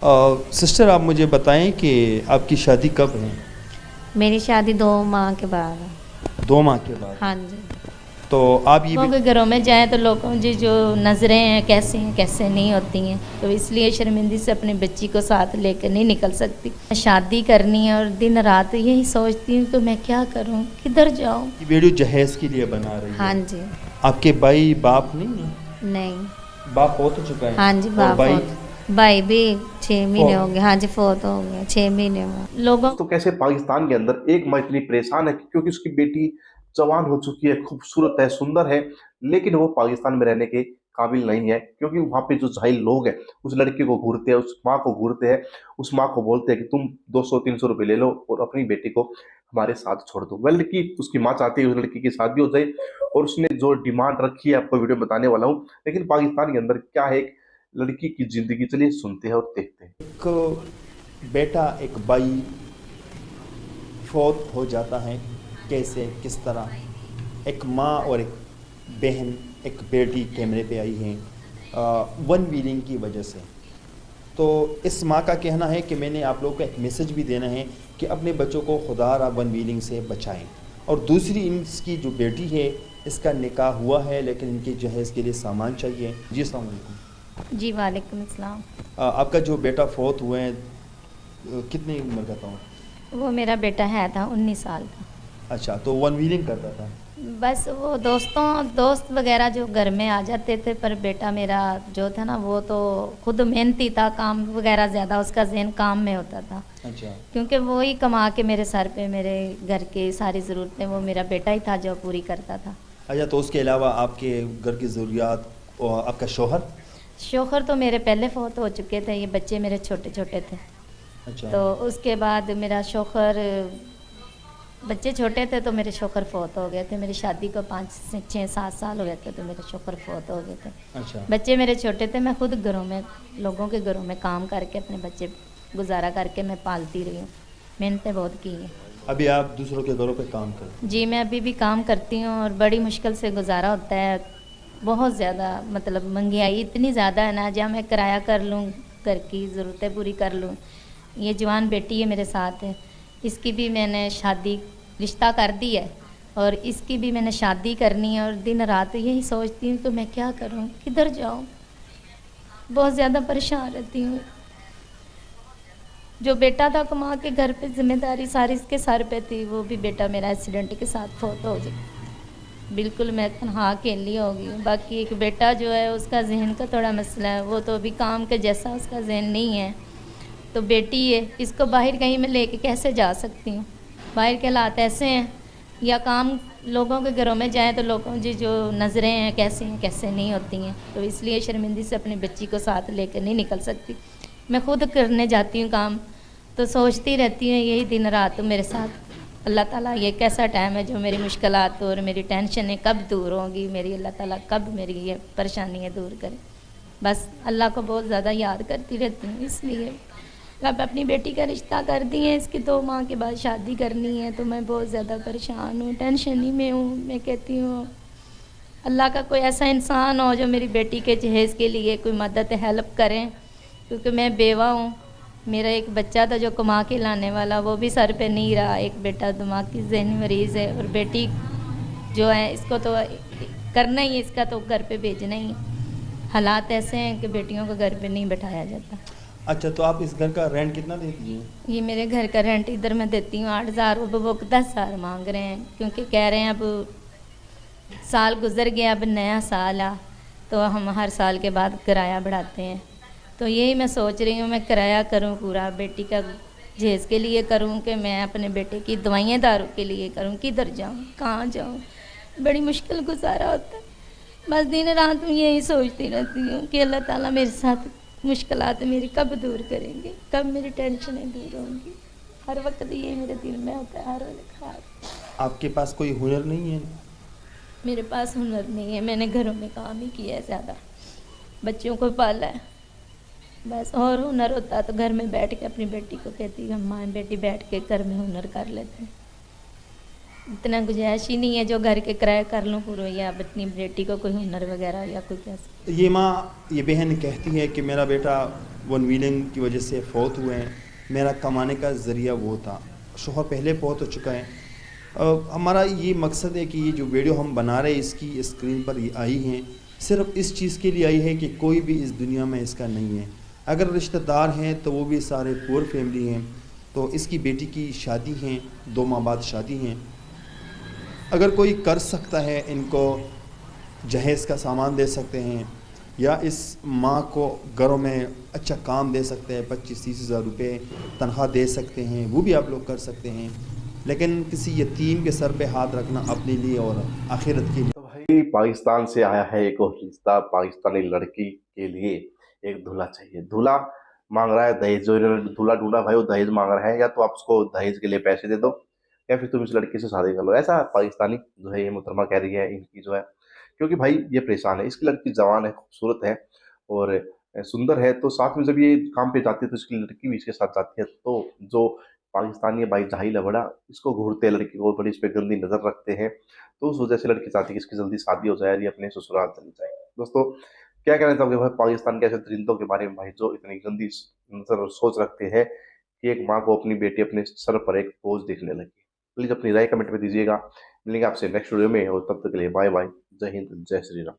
Sister आप मुझे बताएं कि आपकी शादी कब है? मेरी शादी 2 माह के बाद है। 2 माह के बाद। हाँ जी। तो आप ये लोगों के घरों में जाएं तो लोगों की जो नज़रें हैं कैसे नहीं होती हैं, तो इसलिए शर्मिंदी से अपनी बच्ची को साथ लेकर नहीं निकल सकती। शादी करनी है और दिन रात यही सोचती हूँ कि मैं क्या करूँ, किधर जाऊँ। ये वीडियो जहेज़ के लिए बना रही हाँ है। जी। आपके भाई बाप नहीं है? नहीं। बाप हो तो चुका है। हाँ जी, और बाप भाई भाई भी 6 महीने हो फौत। गए। हाँ जी, फोत हो गया, 6 महीने हुआ लोगों। तो कैसे पाकिस्तान के अंदर एक माँ इतनी परेशान है क्योंकि उसकी बेटी जवान हो चुकी है, खूबसूरत है, सुंदर है, लेकिन वो पाकिस्तान में रहने के काबिल नहीं है क्योंकि वहाँ पे जो जाहिल लोग हैं उस लड़की को घूरते हैं, उस माँ को घूरते हैं, उस माँ को बोलते हैं कि तुम 200-300 रुपये ले लो और अपनी बेटी को हमारे साथ छोड़ दो। वह लड़की, उसकी माँ चाहती है उस लड़की की शादी हो जाए और उसने जो डिमांड रखी है आपको वीडियो में बताने वाला हूँ। लेकिन पाकिस्तान के अंदर क्या है एक लड़की की जिंदगी, चलिए सुनते हैं और देखते हैं। एक बेटा एक भाई फौत हो जाता है, कैसे किस तरह एक माँ और एक बहन एक बेटी कैमरे पे आई हैं वन व्हीलिंग की वजह से। तो इस माँ का कहना है कि मैंने आप लोगों को एक मैसेज भी देना है कि अपने बच्चों को खुदा वन व्हीलिंग से बचाएं। और दूसरी, इसकी जो बेटी है इसका निकाह हुआ है लेकिन इनके जहेज़ के लिए सामान चाहिए। जी अस्सलाम वालेकुम। जी वालेकुम अस्सलाम। आपका जो बेटा फौत हुए हैं कितनी उम्र का था? वो मेरा बेटा है था 19 साल का। अच्छा, तो वन व्हीलिंग करता था? बस वो दोस्त वगैरह जो घर में आ जाते थे, पर बेटा मेरा जो था ना वो तो खुद मेहनती था, काम वगैरह ज़्यादा उसका ज़हन काम में होता था। अच्छा। क्योंकि वो ही कमा के मेरे सर पे मेरे घर की सारी ज़रूरतें वो मेरा बेटा ही था जो पूरी करता था। अच्छा, तो उसके अलावा आपके घर की ज़रूरियात और आपका शौहर तो मेरे पहले फौत हो चुके थे, ये बच्चे मेरे छोटे छोटे थे। अच्छा। तो उसके बाद मेरा शौहर, बच्चे छोटे थे तो मेरे शौहर फौत हो गए थे। मेरी शादी को 5-6-7 साल हो गए थे तो मेरे शौहर फौत हो गए थे। अच्छा। बच्चे मेरे छोटे थे, मैं खुद घरों में लोगों के घरों में काम करके अपने बच्चे गुजारा करके मैं पालती रही हूँ, मेहनतें बहुत की हैं। अभी आप दूसरों के घरों पे काम करें? जी, मैं अभी भी काम करती हूँ और बड़ी मुश्किल से गुजारा होता है। बहुत ज़्यादा मतलब महंगाई इतनी ज़्यादा है ना, जहाँ मैं किराया कर लूँ, घर की ज़रूरतें पूरी कर लूँ। ये जवान बेटी है मेरे साथ है, इसकी भी मैंने शादी रिश्ता कर दी है और इसकी भी मैंने शादी करनी है और दिन रात यही सोचती हूँ कि मैं क्या करूँ, किधर जाऊँ। बहुत ज़्यादा परेशान रहती हूँ। जो बेटा था कमा के घर पे जिम्मेदारी सारी इसके सर पे थी, वो भी बेटा मेरा एक्सीडेंट के साथ फौत हो गया। बिल्कुल मैं तनहा अकेली हो गई हूँ। बाकी एक बेटा जो है उसका जहन का थोड़ा मसला है, वो तो अभी काम के जैसा उसका जहन नहीं है। तो बेटी है, इसको बाहर कहीं मैं लेके कैसे जा सकती हूँ। बाहर के हालात ऐसे हैं, या काम लोगों के घरों में जाएं तो लोगों की जो नज़रें हैं कैसे नहीं होती हैं, तो इसलिए शर्मिंदी से अपनी बच्ची को साथ लेकर नहीं निकल सकती। मैं खुद करने जाती हूँ काम, तो सोचती रहती हूँ यही दिन रात मेरे साथ। अल्लाह ताला ये कैसा टाइम है जो मेरी मुश्किलात और मेरी टेंशनें कब दूर होंगी, मेरी अल्लाह ताला कब मेरी ये परेशानियाँ दूर करे। बस अल्लाह को बहुत ज़्यादा याद करती रहती हूँ। इसलिए अब अपनी बेटी का रिश्ता कर दी है, इसकी 2 माह के बाद शादी करनी है, तो मैं बहुत ज़्यादा परेशान हूँ, टेंशन ही में हूँ। मैं कहती हूँ अल्लाह का कोई ऐसा इंसान हो जो मेरी बेटी के जहेज़ के लिए कोई मदद हेल्प करें, क्योंकि मैं बेवा हूँ। मेरा एक बच्चा था जो कमा के लाने वाला, वो भी सर पे नहीं रहा। एक बेटा दिमाग की ज़हनी मरीज़ है और बेटी जो है इसको तो करना ही है, इसका तो घर पे भेजना ही। हालात ऐसे हैं कि बेटियों को घर पे नहीं बैठाया जाता। अच्छा, तो आप इस घर का रेंट कितना देती हैं? ये मेरे घर का रेंट इधर मैं देती हूँ 8,000, वो 10,000 मांग रहे हैं, क्योंकि कह रहे हैं अब साल गुजर गया, अब नया साल आ तो हम हर साल के बाद किराया बढ़ाते हैं। तो यही मैं सोच रही हूँ मैं किराया करूँ पूरा, बेटी का जहेज़ के लिए करूँ कि मैं अपने बेटे की दवाइयाँ दारू के लिए करूँ, किधर जाऊँ, कहाँ जाऊँ। बड़ी मुश्किल गुजारा होता है। बस दिन रात मैं यही सोचती रहती हूँ कि अल्लाह ताला मेरे साथ मुश्किलात मेरी कब दूर करेंगे, कब मेरी टेंशनें दूर होंगी। हर वक्त ये मेरे दिल में होता है, हर वक्त। आपके पास कोई हुनर नहीं है? मेरे पास हुनर नहीं है, मैंने घरों में काम ही किया है, ज़्यादा बच्चों को पाला है बस। और हुनर होता तो घर में बैठ के अपनी बेटी को कहती हम माँ बेटी बैठ के घर में हुनर कर लेते हैं। इतना गुंजाइश ही नहीं है जो घर के किराए कर लूँ पूरा, या अपनी बेटी को कोई हुनर वगैरह या कोई कैसे। ये माँ, ये बहन कहती है कि मेरा बेटा वन व्हीलिंग की वजह से फौत हुए हैं, मेरा कमाने का ज़रिया वो था, शोहर पहले फौत हो चुका है। हमारा ये मकसद है कि ये जो वीडियो हम बना रहे हैं इसकी स्क्रीन पर ये आई हैं सिर्फ इस चीज़ के लिए आई है कि कोई भी इस दुनिया में इसका नहीं है। अगर रिश्तेदार हैं तो वो भी सारे पुअर फैमिली हैं। तो इसकी बेटी की शादी हैं, 2 माह बाद शादी हैं। अगर कोई कर सकता है, इनको जहेज़ का सामान दे सकते हैं या इस माँ को घरों में अच्छा काम दे सकते हैं, 25-30 हज़ार रुपये तनख्वाह दे सकते हैं, वो भी आप लोग कर सकते हैं। लेकिन किसी यतीम के सर पे हाथ रखना अपने लिए और आखिरत के लिए। तो भाई पाकिस्तान से आया है एक और रिश्ता, पाकिस्तानी लड़की के लिए एक दूल्हा चाहिए। दूल्हा मांग रहा है दहेज, जो इन्होंने दूल्हा ढूंढा भाई वो दहेज मांग रहा है, या तो आप उसको दहेज के लिए पैसे दे दो या फिर तुम इस लड़की से शादी कर लो। ऐसा पाकिस्तानी जो है ये मुहतरमा कह रही है इनकी जो है, क्योंकि भाई ये परेशान है। इसकी लड़की जवान है, खूबसूरत है और सुंदर है, तो साथ में जब ये काम पे जाती है तो इसकी लड़की भी इसके साथ जाती है। तो जो पाकिस्तानी भाई जाहिल है बड़ा, इसको घूरते हैं, लड़की को बड़ी इस पर गंदी नजर रखते हैं। तो उस वजह से लड़की चाहती है कि इसकी जल्दी शादी हो जाए और ये अपने ससुराल चली जाए। दोस्तों क्या कहना चाहोगे भाई पाकिस्तान के ऐसे दरिंदों के बारे में भाई, जो इतनी गंदी नजर और सोच रखते हैं कि एक माँ को अपनी बेटी अपने सर पर एक बोझ दिखने लगी। प्लीज अपनी राय कमेंट में दीजिएगा। मिलेंगे आपसे नेक्स्ट वीडियो में, और तब तक के लिए बाय बाय। जय हिंद, जय श्री राम।